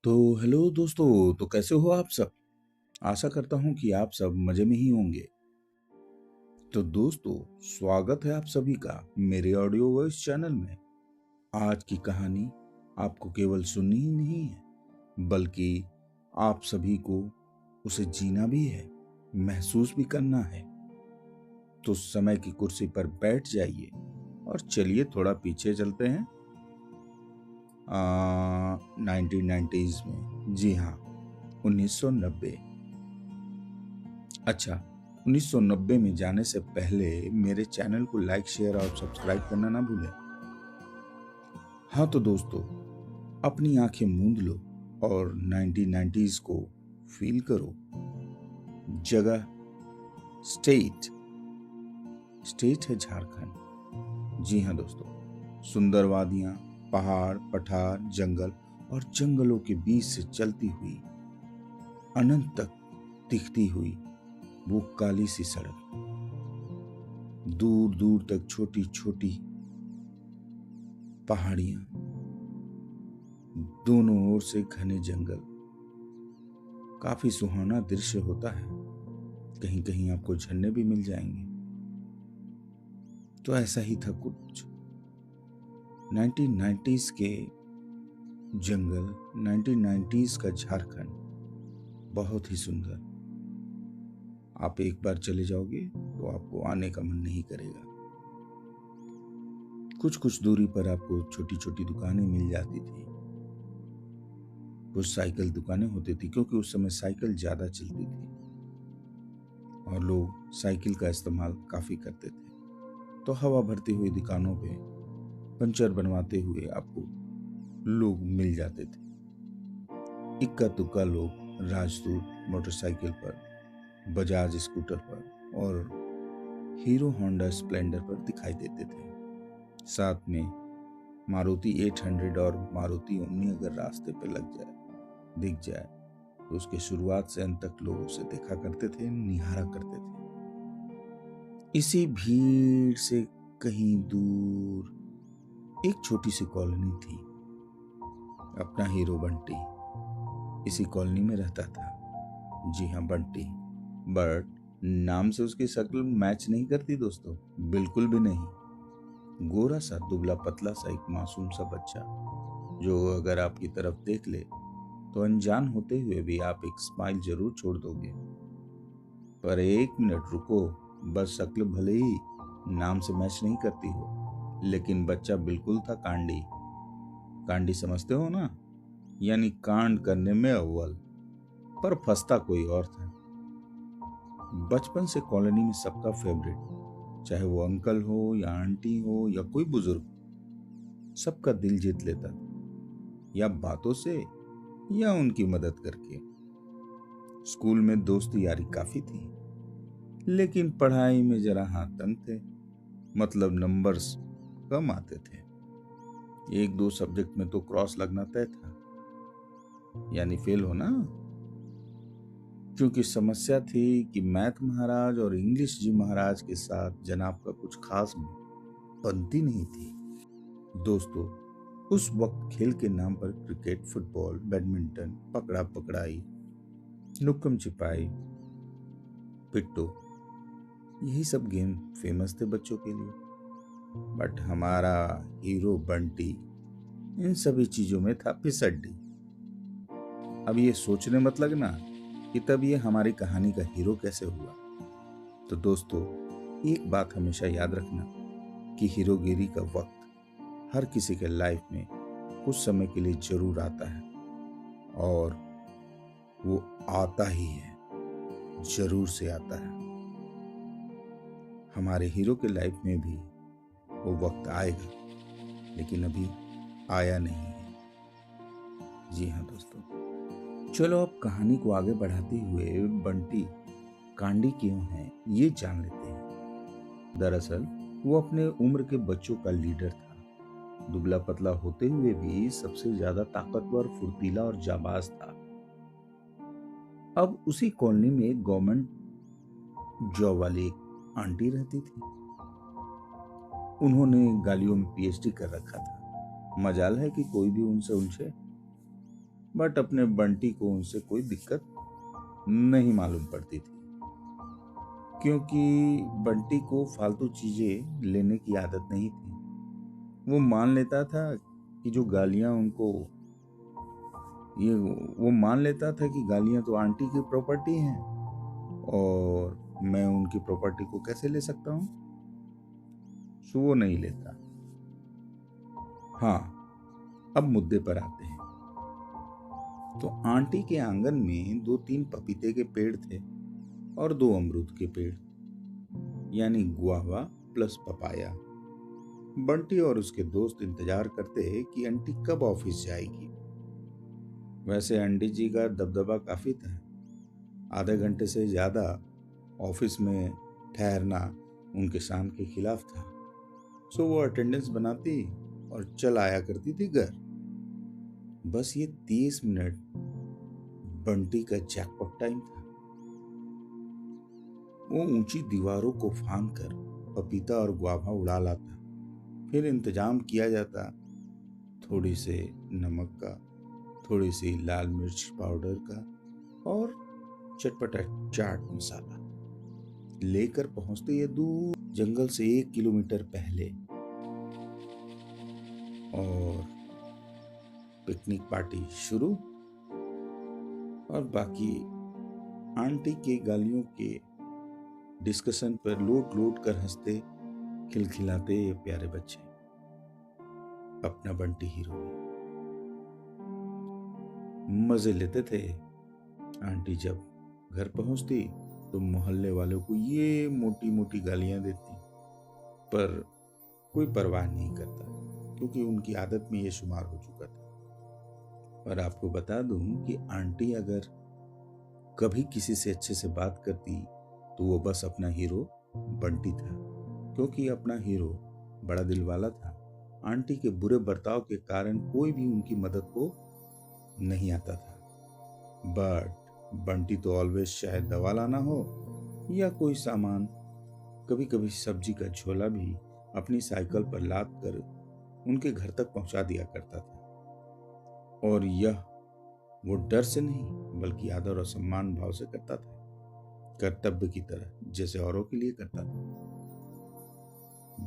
तो हेलो दोस्तों। तो कैसे हो आप सब? आशा करता हूं कि आप सब मजे में ही होंगे। तो दोस्तों, स्वागत है आप सभी का मेरे ऑडियो वॉइस चैनल में। आज की कहानी आपको केवल सुननी ही नहीं है, बल्कि आप सभी को उसे जीना भी है, महसूस भी करना है। तो समय की कुर्सी पर बैठ जाइए और चलिए थोड़ा पीछे चलते हैं। 1990s में, जी हाँ, 1990। अच्छा, 1990 में जाने से पहले मेरे चैनल को लाइक, शेयर और सब्सक्राइब करना ना भूलें। हाँ तो दोस्तों, अपनी आंखें मूंद लो और 1990s को फील करो। जगह स्टेट स्टेट है झारखंड। जी हाँ दोस्तों, सुंदर वादियां, पहाड़, पठार, जंगल और जंगलों के बीच से चलती हुई अनंत तक दिखती हुई वो काली सी सड़क, दूर दूर तक छोटी छोटी पहाड़ियां, दोनों ओर से घने जंगल। काफी सुहाना दृश्य होता है। कहीं कहीं आपको झरने भी मिल जाएंगे। तो ऐसा ही था कुछ 1990s के जंगल, 1990s का झारखंड, बहुत ही सुंदर। आप एक बार चले जाओगे तो आपको आने का मन नहीं करेगा। कुछ कुछ दूरी पर आपको छोटी छोटी दुकानें मिल जाती थी। कुछ साइकिल दुकानें होती थी, क्योंकि उस समय साइकिल ज्यादा चलती थी और लोग साइकिल का इस्तेमाल काफी करते थे। तो हवा भरती हुई दुकानों पे पंचर बनवाते हुए आपको लोग मिल जाते थे। इक्का दुक्का लोग राजदूत मोटरसाइकिल पर, बजाज स्कूटर पर और हीरो होंडा स्प्लेंडर पर दिखाई देते थे। साथ में मारुति 800 और मारुति ओमनी अगर रास्ते पे दिख जाए तो उसके शुरुआत से अंत तक लोग उसे देखा करते थे, निहारा करते थे। इसी भीड़ से कहीं दूर एक छोटी सी कॉलोनी थी। अपना हीरो बंटी इसी कॉलोनी में रहता था। जी हाँ, बंटी। बट नाम से उसकी शक्ल मैच नहीं करती दोस्तों, बिल्कुल भी नहीं। गोरा सा, दुबला पतला सा एक मासूम सा बच्चा, जो अगर आपकी तरफ देख ले तो अनजान होते हुए भी आप एक स्माइल जरूर छोड़ दोगे। पर एक मिनट रुको, बस शक्ल भले ही नाम से मैच नहीं करती हो, लेकिन बच्चा बिल्कुल था कांडी। कांडी समझते हो ना, यानी कांड करने में अव्वल, पर फंसता कोई और था। बचपन से कॉलोनी में सबका फेवरेट, चाहे वो अंकल हो या आंटी हो या कोई बुजुर्ग, सबका दिल जीत लेता था, या बातों से या उनकी मदद करके। स्कूल में दोस्ती यारी काफी थी, लेकिन पढ़ाई में जरा हाथ तंग थे। मतलब नंबर्स कम आते थे। एक दो सब्जेक्ट में तो क्रॉस लगना तय था, यानी फेल होना। क्योंकि समस्या थी कि मैथ महाराज और इंग्लिश जी महाराज के साथ जनाब का कुछ खास बनती नहीं थी। दोस्तों, उस वक्त खेल के नाम पर क्रिकेट, फुटबॉल, बैडमिंटन, पकड़ा पकड़ाई, नुक्कम छिपाई, पिट्टू, यही सब गेम फेमस थे बच्चों के लिए। बट हमारा हीरो बंटी इन सभी चीजों में था फिसड्डी। अब ये सोचने मत लगना कि तब ये हमारी कहानी का हीरो कैसे हुआ। तो दोस्तों, एक बात हमेशा याद रखना कि हीरोगिरी का वक्त हर किसी के लाइफ में कुछ समय के लिए जरूर आता है, और वो आता ही है, जरूर से आता है। हमारे हीरो के लाइफ में भी वो वक्त आएगा, लेकिन अभी आया नहीं है। जी हाँ दोस्तों, चलो अब कहानी को आगे बढ़ाते हुए बंटी कांडी क्यों है ये जान लेते हैं। दरअसल वो अपने उम्र के बच्चों का लीडर था। दुबला पतला होते हुए भी सबसे ज्यादा ताकतवर, फुर्तीला और जाबाज था। अब उसी कॉलोनी में एक गवर्नमेंट जॉब वाली एक आंटी रहती थी। उन्होंने गालियों में पीएचडी कर रखा था। मजाल है कि कोई भी उनसे उलझे। बट अपने बंटी को उनसे कोई दिक्कत नहीं मालूम पड़ती थी, क्योंकि बंटी को फालतू चीजें लेने की आदत नहीं थी। वो मान लेता था कि जो गालियां उनको ये वो मान लेता था कि गालियां तो आंटी की प्रॉपर्टी हैं और मैं उनकी प्रॉपर्टी को कैसे ले सकता हूँ, सो वो नहीं लेता। हाँ, अब मुद्दे पर आते हैं। तो आंटी के आंगन में 2-3 पपीते के पेड़ थे और 2 अमरूद के पेड़, यानी गुआवा प्लस पपाया। बंटी और उसके दोस्त इंतजार करते कि आंटी कब ऑफिस जाएगी। वैसे आंटी जी का दबदबा काफी था। आधे घंटे से ज्यादा ऑफिस में ठहरना उनके शान के खिलाफ था। सो वो अटेंडेंस बनाती और चल आया करती थी घर। बस ये 30 मिनट बंटी का जैकपॉट टाइम था। वो ऊंची दीवारों को फांद कर पपीता और गुआवा उड़ा लाता। फिर इंतजाम किया जाता थोड़ी से नमक का, थोड़ी सी लाल मिर्च पाउडर का और चटपटा चाट मसाला। लेकर पहुंचते ये दूर जंगल से 1 किलोमीटर पहले और पिकनिक पार्टी शुरू। और बाकी आंटी के गालियों के डिस्कशन पर लोट लोट कर हंसते खिलखिलाते ये प्यारे बच्चे। अपना बंटी हीरो मजे लेते थे। आंटी जब घर पहुंचती तो मोहल्ले वालों को ये मोटी मोटी गालियां देती, पर कोई परवाह नहीं करता क्योंकि उनकी आदत में ये शुमार हो चुका था। और आपको बता दूं कि आंटी अगर कभी किसी से अच्छे से बात करती तो वो बस अपना हीरो बंटी था, क्योंकि अपना हीरो बड़ा दिल वाला था। आंटी के बुरे बर्ताव के कारण कोई भी उनकी मदद को नहीं आता था। बट बंटी तो ऑलवेज शायद दवा लाना हो या कोई सामान, कभी कभी सब्जी का झोला भी अपनी साइकिल पर लाद कर उनके घर तक पहुंचा दिया करता था। और यह वो डर से नहीं बल्कि आदर और सम्मान भाव से करता था, कर्तव्य की तरह, जैसे औरों के लिए करता था।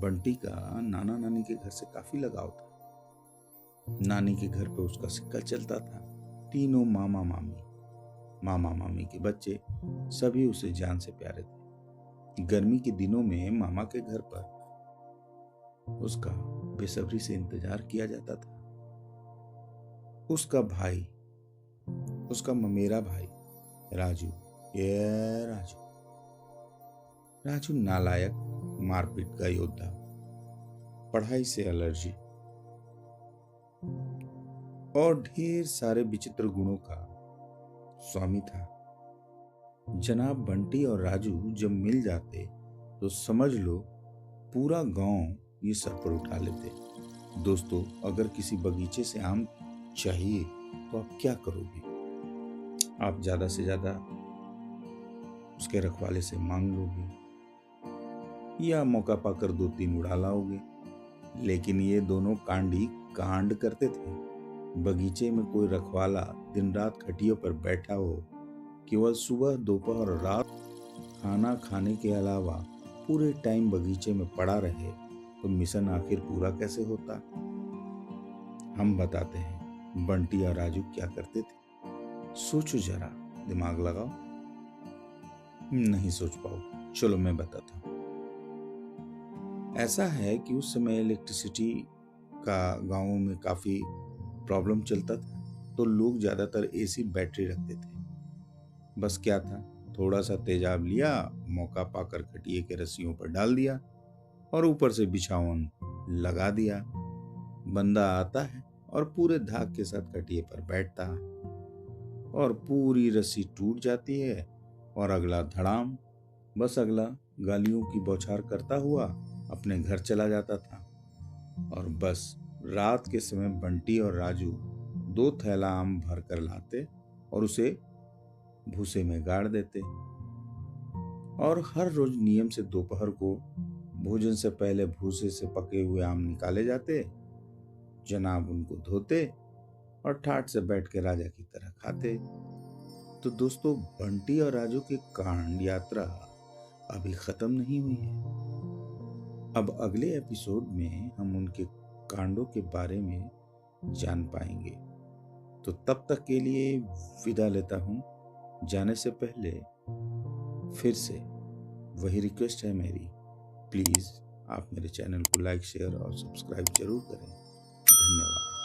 बंटी का नाना नानी के घर से काफी लगाव था। नानी के घर पे उसका सिक्का चलता था। तीनों मामा मामी के बच्चे सभी उसे जान से प्यारे थे। गर्मी के दिनों में मामा के घर पर उसका बेसब्री से इंतजार किया जाता था। उसका भाई, उसका ममेरा भाई राजू, ये राजू नालायक, मारपीट का योद्धा, पढ़ाई से एलर्जी और ढेर सारे विचित्र गुणों का स्वामी था। जनाब बंटी और राजू जब मिल जाते तो समझ लो पूरा गांव ये सर पर उठा लेते। दोस्तों, अगर किसी बगीचे से आम चाहिए तो आप क्या करोगे? आप ज्यादा से ज्यादा उसके रखवाले से मांग लोगे या मौका पाकर 2-3 उड़ा लाओगे। लेकिन ये दोनों कांडी कांड करते थे। बगीचे में कोई रखवाला दिन रात खटियों पर बैठा हो, केवल सुबह दोपहर और रात खाना खाने के अलावा पूरे टाइम बगीचे में पड़ा रहे तो मिशन आखिर पूरा कैसे होता? हम बताते हैं बंटी और राजू क्या करते थे। सोचो जरा, दिमाग लगाओ। नहीं सोच पाओ, चलो मैं बताता हूँ। ऐसा है कि उस समय इलेक्ट्रिसिटी का गांवों में काफी प्रॉब्लम चलता था, तो लोग ज्यादातर एसी बैटरी रखते थे। बस क्या था, थोड़ा सा तेजाब लिया, मौका पाकर खटिए के रस्सियों पर डाल दिया और ऊपर से बिछावन लगा दिया। बंदा आता है और पूरे धाक के साथ खटिए पर बैठता है और पूरी रस्सी टूट जाती है और अगला धड़ाम, बस अगला गालियों की बौछार करता हुआ अपने घर चला जाता था। और बस रात के समय बंटी और राजू 2 थैला आम भर कर लाते और उसे भूसे में गाड़ देते। और हर रोज नियम से दोपहर को भोजन से पहले भूसे से पके हुए आम निकाले जाते। जनाब उनको धोते और ठाठ से बैठ के राजा की तरह खाते। तो दोस्तों, बंटी और राजू की कांड यात्रा अभी खत्म नहीं हुई है। अब अगले एपिसोड में हम उनके कांडों के बारे में जान पाएंगे। तो तब तक के लिए विदा लेता हूं। जाने से पहले फिर से वही रिक्वेस्ट है मेरी, प्लीज आप मेरे चैनल को लाइक, शेयर और सब्सक्राइब जरूर करें। धन्यवाद।